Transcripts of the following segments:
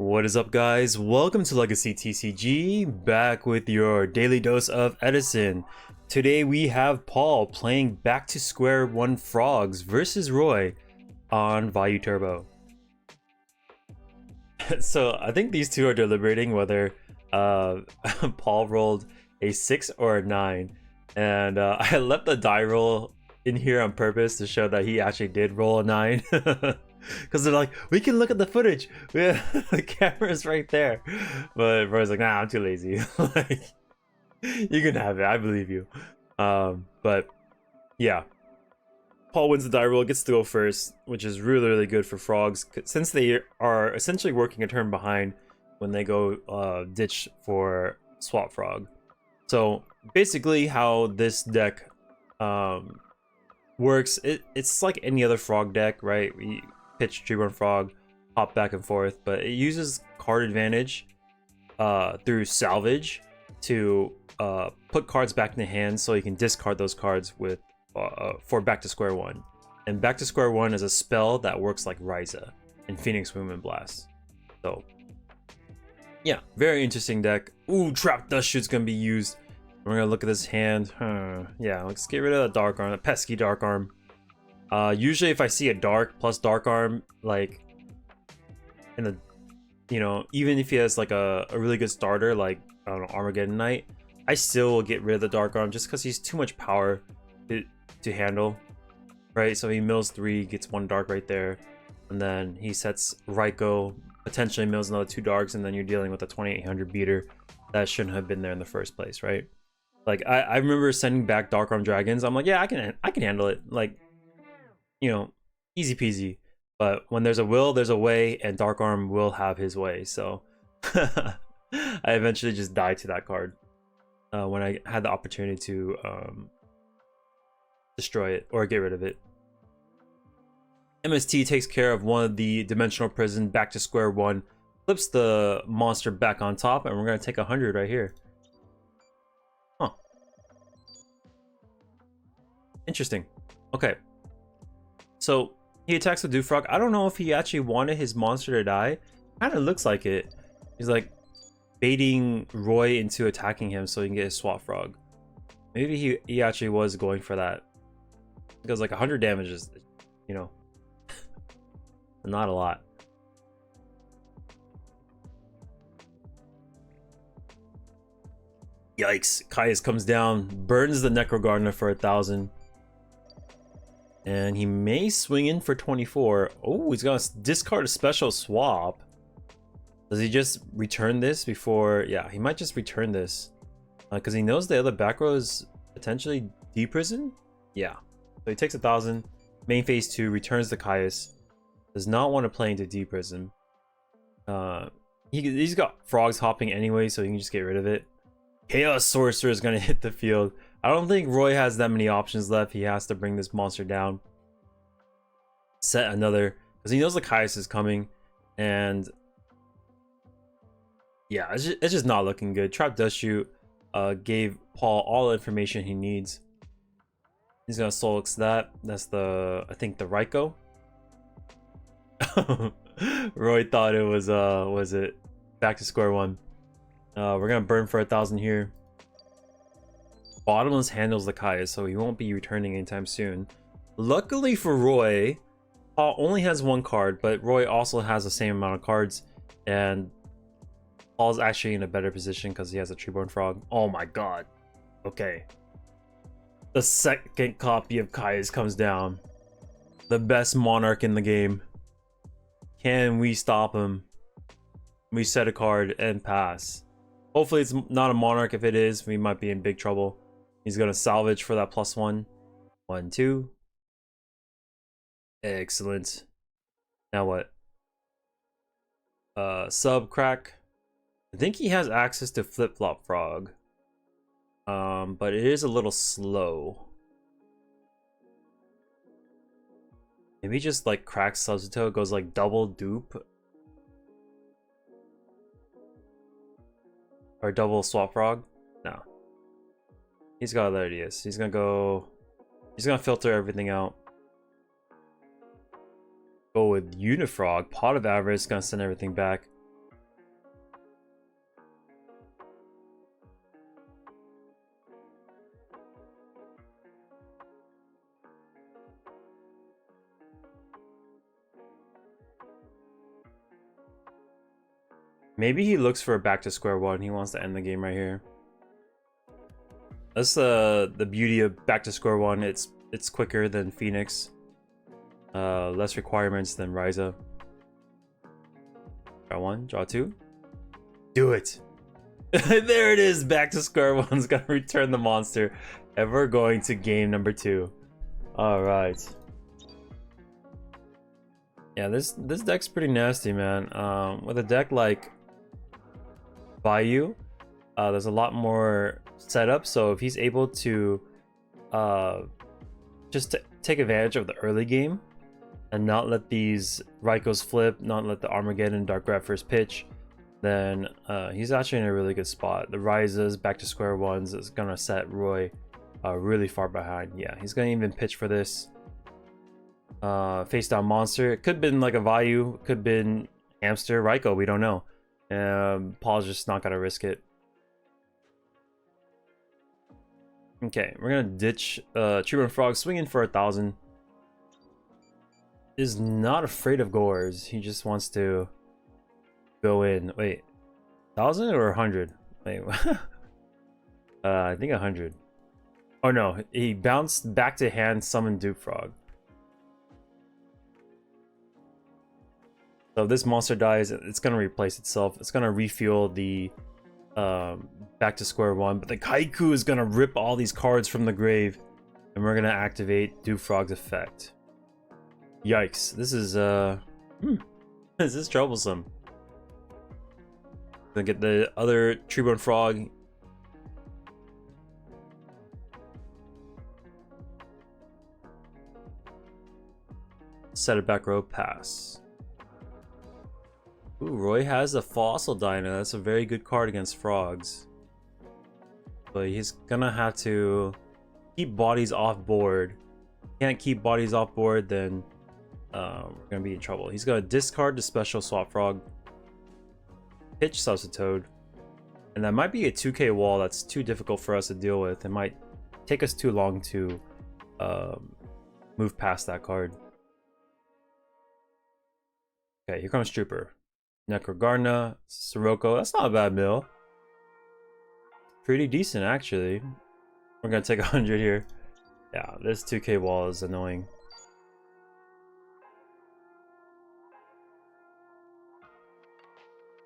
What is up, guys? Welcome to Legacy TCG, back with your daily dose of Edison. Today we have Paul playing back to square one frogs versus Roy on Vayu Turbo. So I think these two are deliberating whether Paul rolled a 6 or a 9, and I left the die roll in here on purpose to show that he actually did roll a 9. Because they're like, we can look at the footage. The camera's right there. But Roy's like, nah, I'm too lazy. Like, you can have it. I believe you. But yeah, Paul wins the die roll, gets to go first, which is really, really good for frogs since they are essentially working a turn behind when they go ditch for swap frog. So basically, how this deck works, it's like any other frog deck, right? We pitch tree run frog, hop back and forth, but it uses card advantage through salvage to put cards back in the hand so you can discard those cards with for back to square one. And back to square one is a spell that works like Ryza and Phoenix Wind Blast. So yeah, very interesting deck. Ooh, Trap Dust Shoot's gonna be used. We're gonna look at this hand. Yeah, let's get rid of the dark arm, the pesky dark arm. Usually if I see a dark plus dark arm, like in the, even if he has like a really good starter, like, I don't know, Armageddon Knight, I still will get rid of the dark arm just because he's too much power to handle, right? So he mills 3, gets 1 dark right there, and then he sets Raiko, potentially mills another 2 darks, and then you're dealing with a 2800 beater that shouldn't have been there in the first place, right? Like, I remember sending back dark arm dragons. I'm like, yeah, I can handle it, like, easy peasy. But when there's a will, there's a way, and dark arm will have his way. So I eventually just died to that card when I had the opportunity to destroy it or get rid of it. MST takes care of one of the dimensional prison back to square one, flips the monster back on top, and we're gonna take 100 right here. Huh. Interesting. Okay. So he attacks the Dewfrog. I don't know if he actually wanted his monster to die. Kind of looks like it. He's like baiting Roy into attacking him so he can get his swap frog. Maybe he actually was going for that. Because like 100 damage is, not a lot. Yikes. Caius comes down, burns the Necro Gardener for 1,000. And he may swing in for 24. Oh, he's gonna discard a special swap. Does he just return this before? Yeah, he might just return this. Because he knows the other back row is potentially D-Prison? Yeah. So he takes 1,000. Main phase 2, returns the Caius. Does not want to play into D-Prison. He's got frogs hopping anyway, so he can just get rid of it. Chaos Sorcerer is gonna hit the field. I don't think Roy has that many options left. He has to bring this monster down. Set another, because he knows the Caius is coming. And yeah, it's just not looking good. Trap Dust Shoot gave Paul all the information he needs. He's gonna Solix that. That's I think the Raiko. Roy thought it was it back to square one. We're gonna burn for 1,000 here. Bottomless handles the Caius, so he won't be returning anytime soon. Luckily for Roy, Paul only has 1 card, but Roy also has the same amount of cards, and Paul's actually in a better position because he has a Treeborn Frog. Oh my god. Okay. The second copy of Caius comes down. The best Monarch in the game. Can we stop him? We set a card and pass. Hopefully it's not a Monarch. If it is, we might be in big trouble. He's gonna salvage for that +1. 1, 2. Excellent. Now what? Sub crack. I think he has access to flip-flop frog. But it is a little slow. Maybe just like crack Substitute, goes like double dupe. Or double swap frog? No. He's got other ideas. He's gonna filter everything out. Go with Unifrog. Pot of Avarice, gonna send everything back. Maybe he looks for a back to square one. He wants to end the game right here. That's the beauty of back to square one. It's quicker than Phoenix. Less requirements than Ryza. Draw one, draw two. Do it. There it is. Back to square one's gonna return the monster. And we're going to game number 2. All right. Yeah, this deck's pretty nasty, man. With a deck like Vayu, there's a lot more setup. So if he's able to just take advantage of the early game and not let these Raikos flip, not let the Armageddon Dark Grab first pitch, then he's actually in a really good spot. The Rises back to square ones is gonna set Roy really far behind. Yeah, he's gonna even pitch for this. Face down monster. It could have been like a Vayu, could have been Hamster, Raiko, we don't know. Paul's just not gonna risk it. Okay, we're gonna ditch Tree Frog, swinging for 1,000. Is not afraid of gores. He just wants to go in. Wait, 1,000 or 100? Wait, I think 100. Oh no, he bounced back to hand, summoned Dupe Frog. So if this monster dies, it's gonna replace itself. It's gonna refuel the back to square one. But the Kaiku is gonna rip all these cards from the grave, and we're gonna activate Dupe Frog's effect. Yikes! This is this is troublesome. Gonna get the other Treeborn Frog. Set it back row, pass. Ooh, Roy has a Fossil Dino. That's a very good card against frogs. But he's gonna have to keep bodies off board. Can't keep bodies off board, then we're gonna be in trouble. He's gonna discard the special Swap Frog, pitch Substitute, and that might be a 2k wall that's too difficult for us to deal with. It might take us too long to move past that card. Okay, here comes Trooper. Necrogarna, Sirocco. That's not a bad mill. Pretty decent, actually. We're gonna take 100 here. Yeah, this 2k wall is annoying.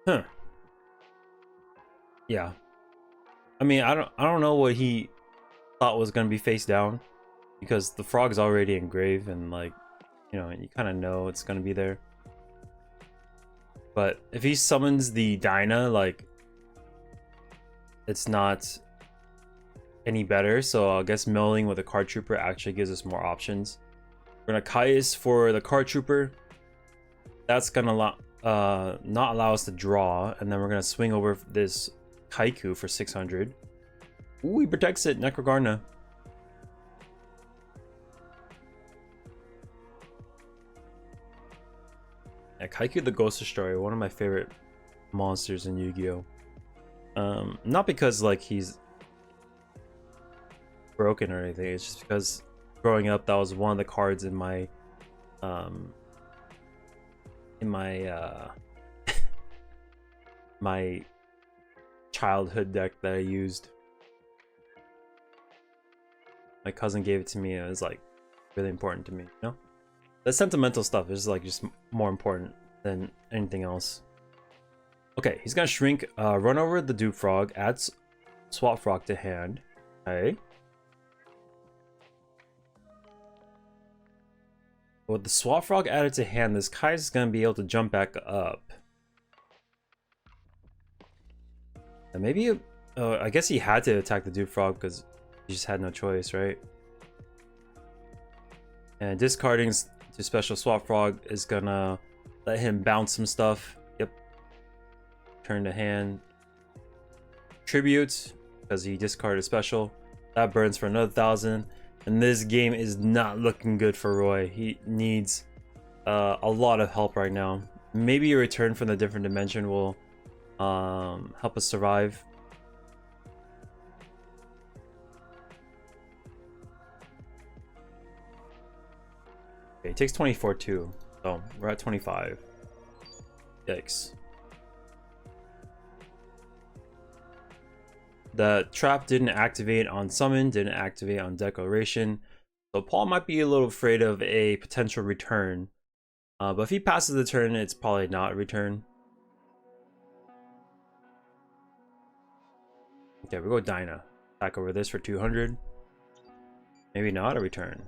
Huh. Yeah. I mean, I don't know what he thought was gonna be face down, because the frog's already engraved, and like, you know, you kind of know it's gonna be there. But if he summons the Dyna, like, it's not any better. So I guess milling with a Card Trooper actually gives us more options. We're gonna Caius for the Card Trooper. That's gonna not allow us to draw, and then we're gonna swing over this Kaiku for 600. Ooh, he protects it, Necrogarna. Yeah, Kaiku the Ghost Destroyer, one of my favorite monsters in Yu-Gi-Oh! Not because like he's broken or anything, it's just because growing up that was one of the cards in my my childhood deck that I used. My cousin gave it to me, and it was like really important to me, you know? The sentimental stuff is like just more important than anything else. Okay, he's gonna shrink, run over the Dupe Frog, adds Swap Frog to hand. Okay. With the Swap Frog added to hand, this Kai is gonna be able to jump back up. And maybe, I guess he had to attack the Dupe Frog because he just had no choice, right? And discarding to special Swap Frog is gonna let him bounce some stuff. Yep. Turn to hand. Tribute, because he discarded special. That burns for another 1,000. And this game is not looking good for Roy. He needs a lot of help right now. Maybe a return from the different dimension will help us survive. Okay, it takes 24 too. So we're at 25. Yikes. The trap didn't activate on summon, didn't activate on declaration. So Paul might be a little afraid of a potential return. But if he passes the turn, it's probably not a return. Okay, we go Dinah. Back over this for 200. Maybe not a return.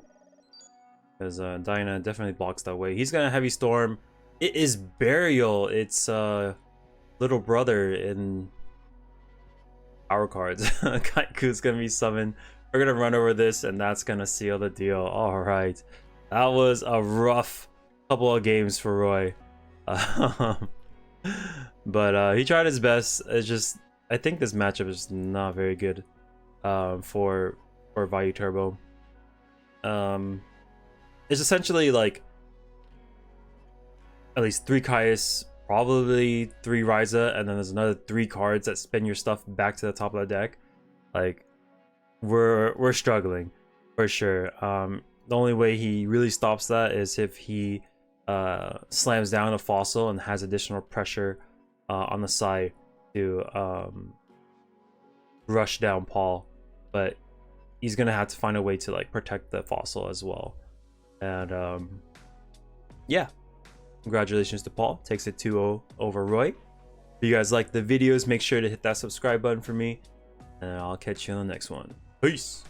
Because Dinah definitely blocks that way. He's gonna Heavy Storm. It is Burial. It's little brother in our cards. Kaiku's gonna be summoned. We're gonna run over this, and that's gonna seal the deal. All right, that was a rough couple of games for Roy, but he tried his best. It's just I think this matchup is not very good for Vayu Turbo. It's essentially like at least 3 Caius, probably 3 Ryza, and then there's another 3 cards that spin your stuff back to the top of the deck. Like we're struggling for sure. The only way he really stops that is if he slams down a fossil and has additional pressure on the side to rush down Paul, but he's gonna have to find a way to like protect the fossil as well. And yeah, congratulations to Paul, takes it 2-0 over Roy. If you guys like the videos, make sure to hit that subscribe button for me, and I'll catch you on the next one. Peace.